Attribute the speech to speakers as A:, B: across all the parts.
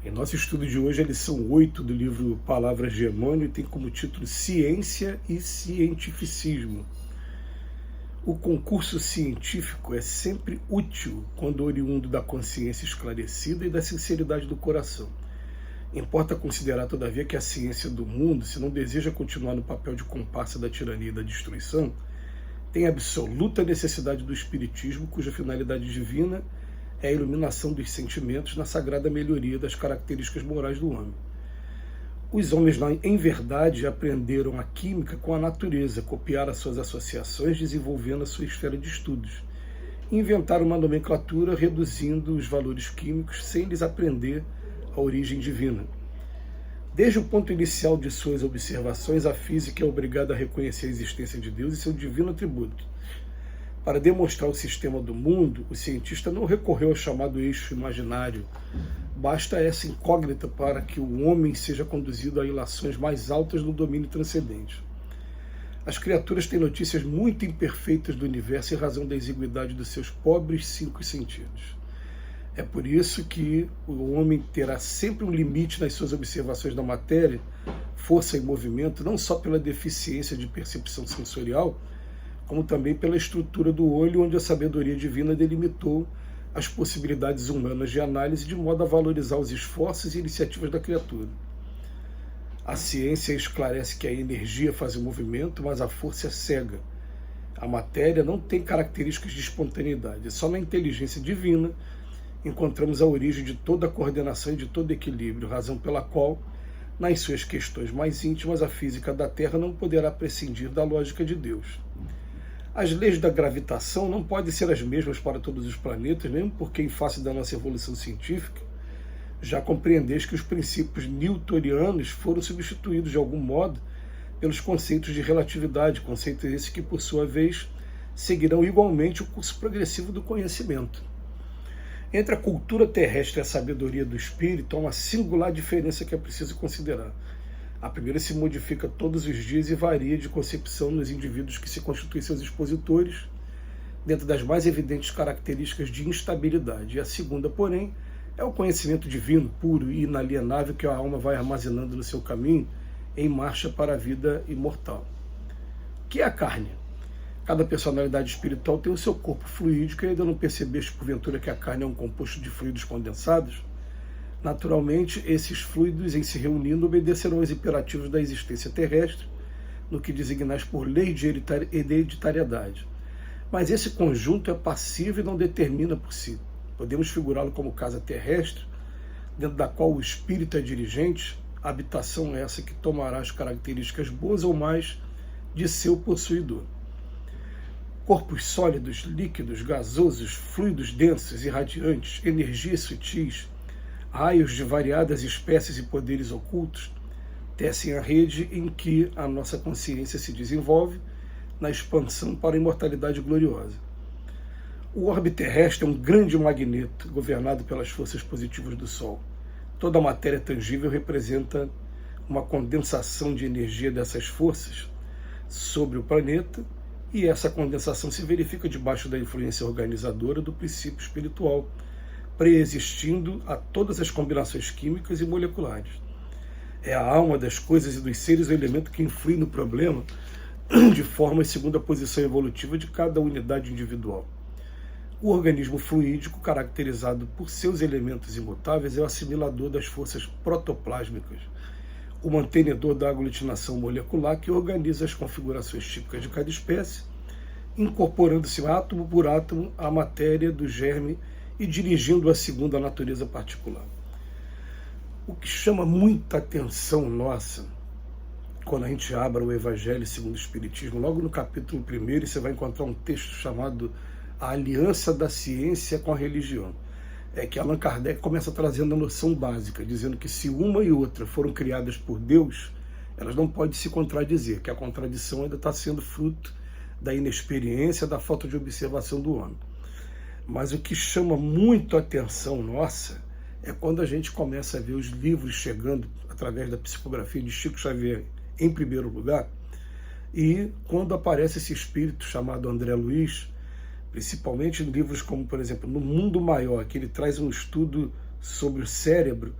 A: Em nosso estudo de hoje, a lição 8 do livro Palavras de Emmanuel tem como título Ciência e Cientificismo. O concurso científico é sempre útil quando oriundo da consciência esclarecida e da sinceridade do coração. Importa considerar, todavia, que a ciência do mundo, se não deseja continuar no papel de comparsa da tirania e da destruição, tem absoluta necessidade do espiritismo, cuja finalidade divina é a iluminação dos sentimentos na sagrada melhoria das características morais do homem. Os homens, em verdade, aprenderam a química com a natureza, copiaram as suas associações, desenvolvendo a sua esfera de estudos. Inventaram uma nomenclatura reduzindo os valores químicos sem lhes aprender a origem divina. Desde o ponto inicial de suas observações, a física é obrigada a reconhecer a existência de Deus e seu divino atributo. Para demonstrar o sistema do mundo, o cientista não recorreu ao chamado eixo imaginário. Basta essa incógnita para que o homem seja conduzido a ilações mais altas no domínio transcendente. As criaturas têm notícias muito imperfeitas do universo em razão da exiguidade dos seus pobres 5 sentidos. É por isso que o homem terá sempre um limite nas suas observações da matéria, força e movimento, não só pela deficiência de percepção sensorial, como também pela estrutura do olho, onde a sabedoria divina delimitou as possibilidades humanas de análise de modo a valorizar os esforços e iniciativas da criatura. A ciência esclarece que a energia faz o movimento, mas a força é cega. A matéria não tem características de espontaneidade. Só na inteligência divina encontramos a origem de toda a coordenação e de todo equilíbrio, razão pela qual, nas suas questões mais íntimas, a física da Terra não poderá prescindir da lógica de Deus. As leis da gravitação não podem ser as mesmas para todos os planetas, mesmo porque, em face da nossa evolução científica, já compreendeis que os princípios newtonianos foram substituídos, de algum modo, pelos conceitos de relatividade, conceitos esses que, por sua vez, seguirão igualmente o curso progressivo do conhecimento. Entre a cultura terrestre e a sabedoria do espírito, há uma singular diferença que é preciso considerar. A primeira se modifica todos os dias e varia de concepção nos indivíduos que se constituem seus expositores, dentro das mais evidentes características de instabilidade. E a segunda, porém, é o conhecimento divino, puro e inalienável que a alma vai armazenando no seu caminho em marcha para a vida imortal. O que é a carne? Cada personalidade espiritual tem o seu corpo fluídico e ainda não percebeste, porventura, que a carne é um composto de fluidos condensados? Naturalmente, esses fluidos, em se reunindo, obedecerão aos imperativos da existência terrestre, no que designais por lei de hereditariedade. Mas esse conjunto é passivo e não determina por si. Podemos figurá-lo como casa terrestre, dentro da qual o espírito é dirigente, habitação essa que tomará as características boas ou más de seu possuidor. Corpos sólidos, líquidos, gasosos, fluidos densos e radiantes, energias sutis, raios de variadas espécies e poderes ocultos, tecem a rede em que a nossa consciência se desenvolve na expansão para a imortalidade gloriosa. O orbe terrestre é um grande magneto governado pelas forças positivas do Sol. Toda a matéria tangível representa uma condensação de energia dessas forças sobre o planeta, e essa condensação se verifica debaixo da influência organizadora do princípio espiritual, preexistindo a todas as combinações químicas e moleculares. É a alma das coisas e dos seres o elemento que influi no problema de forma e segundo a posição evolutiva de cada unidade individual. O organismo fluídico, caracterizado por seus elementos imutáveis, é o assimilador das forças protoplásmicas, o mantenedor da aglutinação molecular que organiza as configurações típicas de cada espécie, incorporando-se átomo por átomo à matéria do germe e dirigindo-a segundo a natureza particular. O que chama muita atenção nossa, quando a gente abre o Evangelho segundo o Espiritismo, logo no capítulo 1, você vai encontrar um texto chamado A Aliança da Ciência com a Religião. É que Allan Kardec começa trazendo a noção básica, dizendo que se uma e outra foram criadas por Deus, elas não podem se contradizer, que a contradição ainda está sendo fruto da inexperiência, da falta de observação do homem. Mas o que chama muito a atenção nossa é quando a gente começa a ver os livros chegando através da psicografia de Chico Xavier em primeiro lugar, e quando aparece esse espírito chamado André Luiz, principalmente em livros como, por exemplo, No Mundo Maior, que ele traz um estudo sobre o cérebro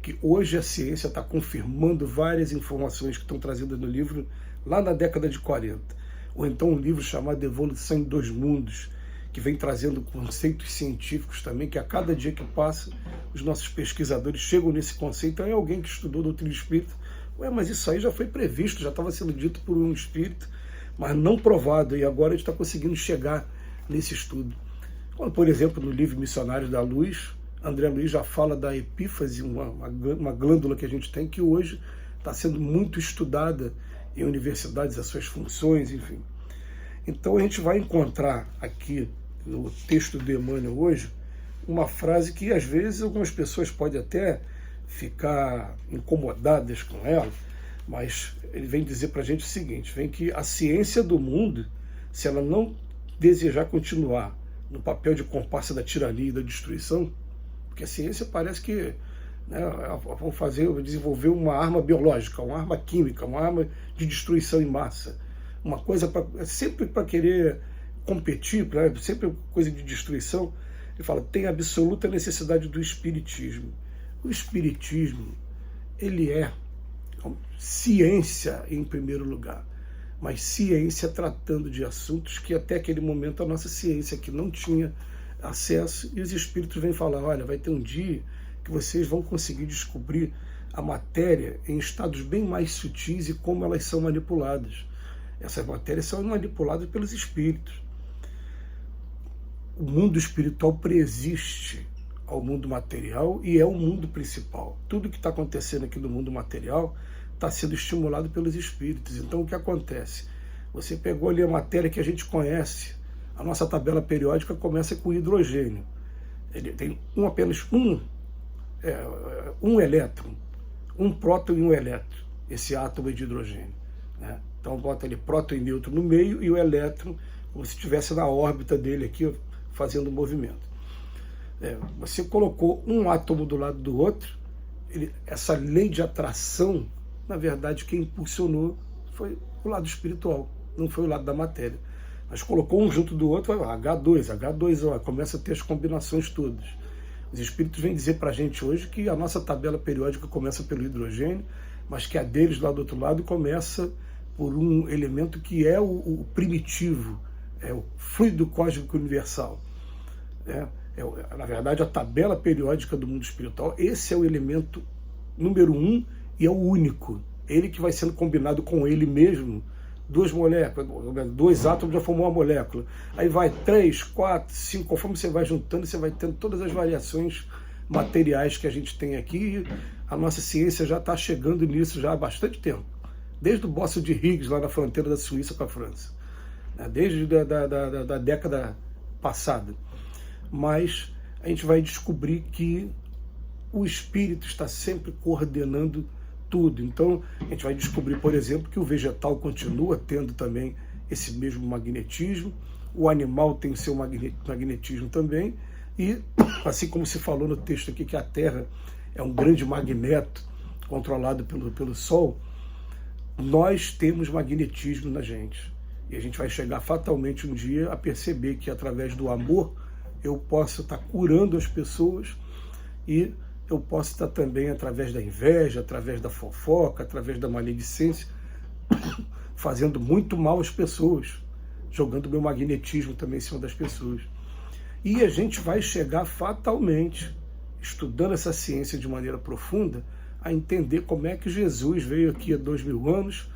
A: que hoje a ciência está confirmando várias informações que estão trazidas no livro lá na década de 40. Ou então um livro chamado Evolução em Dois Mundos, que vem trazendo conceitos científicos também, que a cada dia que passa, os nossos pesquisadores chegam nesse conceito. Então é alguém que estudou doutrina espírita. Ué, mas isso aí já foi previsto, já estava sendo dito por um espírito, mas não provado, e agora a gente está conseguindo chegar nesse estudo. Quando, por exemplo, no livro Missionários da Luz, André Luiz já fala da epífise, uma glândula que a gente tem, que hoje está sendo muito estudada em universidades, as suas funções, enfim. Então a gente vai encontrar aqui no texto do Emmanuel hoje uma frase que às vezes algumas pessoas podem até ficar incomodadas com ela, mas ele vem dizer para a gente o seguinte: vem que a ciência do mundo, se ela não desejar continuar no papel de comparsa da tirania e da destruição, porque a ciência parece que, né, vão desenvolver uma arma biológica, uma arma química, uma arma de destruição em massa, uma coisa sempre para querer competir, sempre coisa de destruição. Ele fala, tem absoluta necessidade do espiritismo. O espiritismo, ele é ciência em primeiro lugar, mas ciência tratando de assuntos que até aquele momento a nossa ciência que não tinha acesso, e os espíritos vêm falar, olha, vai ter um dia que vocês vão conseguir descobrir a matéria em estados bem mais sutis e como elas são manipuladas. Essas matérias são manipuladas pelos espíritos. O mundo espiritual preexiste ao mundo material e é o mundo principal. Tudo que está acontecendo aqui no mundo material está sendo estimulado pelos espíritos. Então o que acontece? Você pegou ali a matéria que a gente conhece, a nossa tabela periódica começa com hidrogênio. Ele tem apenas um elétron, um próton e um elétron, esse átomo de hidrogênio, né? Então bota ali próton e nêutron no meio e o elétron como se estivesse na órbita dele aqui, fazendo o movimento. Você colocou um átomo do lado do outro, essa lei de atração, na verdade, quem impulsionou foi o lado espiritual, não foi o lado da matéria. Mas colocou um junto do outro, vai H2, começa a ter as combinações todas. Os espíritos vêm dizer para a gente hoje que a nossa tabela periódica começa pelo hidrogênio, mas que a deles lá do outro lado começa por um elemento que é o primitivo, é o fluido cósmico universal. Na verdade, a tabela periódica do mundo espiritual, esse é o elemento número 1 e é o único. Ele que vai sendo combinado com ele mesmo, duas moléculas, dois átomos já formou uma molécula. Aí vai 3, 4, 5, conforme você vai juntando, você vai tendo todas as variações materiais que a gente tem aqui. A nossa ciência já está chegando nisso já há bastante tempo. Desde o Bósforo de Higgs, lá na fronteira da Suíça com a França. Desde da década passada. Mas a gente vai descobrir que o espírito está sempre coordenando tudo. Então, a gente vai descobrir, por exemplo, que o vegetal continua tendo também esse mesmo magnetismo, o animal tem o seu magnetismo também, e assim como se falou no texto aqui que a Terra é um grande magneto controlado pelo Sol, nós temos magnetismo na gente. E a gente vai chegar fatalmente um dia a perceber que através do amor eu posso estar curando as pessoas e eu posso estar também, através da inveja, através da fofoca, através da maledicência, fazendo muito mal às pessoas, jogando meu magnetismo também em cima das pessoas. E a gente vai chegar fatalmente, estudando essa ciência de maneira profunda, a entender como é que Jesus veio aqui há 2000 anos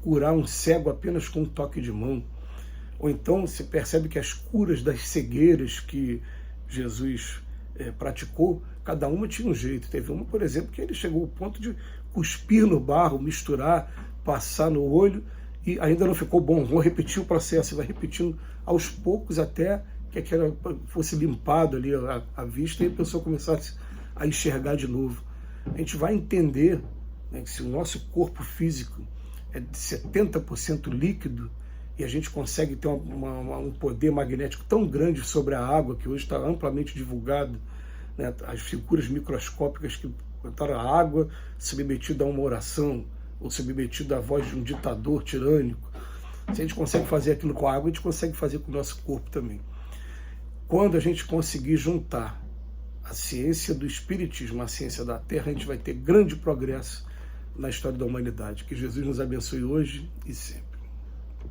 A: curar um cego apenas com um toque de mão. Ou então se percebe que as curas das cegueiras que Jesus praticou, cada uma tinha um jeito. Teve uma, por exemplo, que ele chegou ao ponto de cuspir no barro, misturar, passar no olho, e ainda não ficou bom. Vou repetir o processo, vai repetindo aos poucos até que aquela fosse limpado ali a vista e a pessoa começasse a enxergar de novo. A gente vai entender, né, que se o nosso corpo físico é de 70% líquido, e a gente consegue ter um poder magnético tão grande sobre a água, que hoje está amplamente divulgado, né, as figuras microscópicas que botaram a água submetida a uma oração, ou submetida à voz de um ditador tirânico. Se a gente consegue fazer aquilo com a água, a gente consegue fazer com o nosso corpo também. Quando a gente conseguir juntar a ciência do espiritismo, a ciência da Terra, a gente vai ter grande progresso na história da humanidade. Que Jesus nos abençoe hoje e sempre.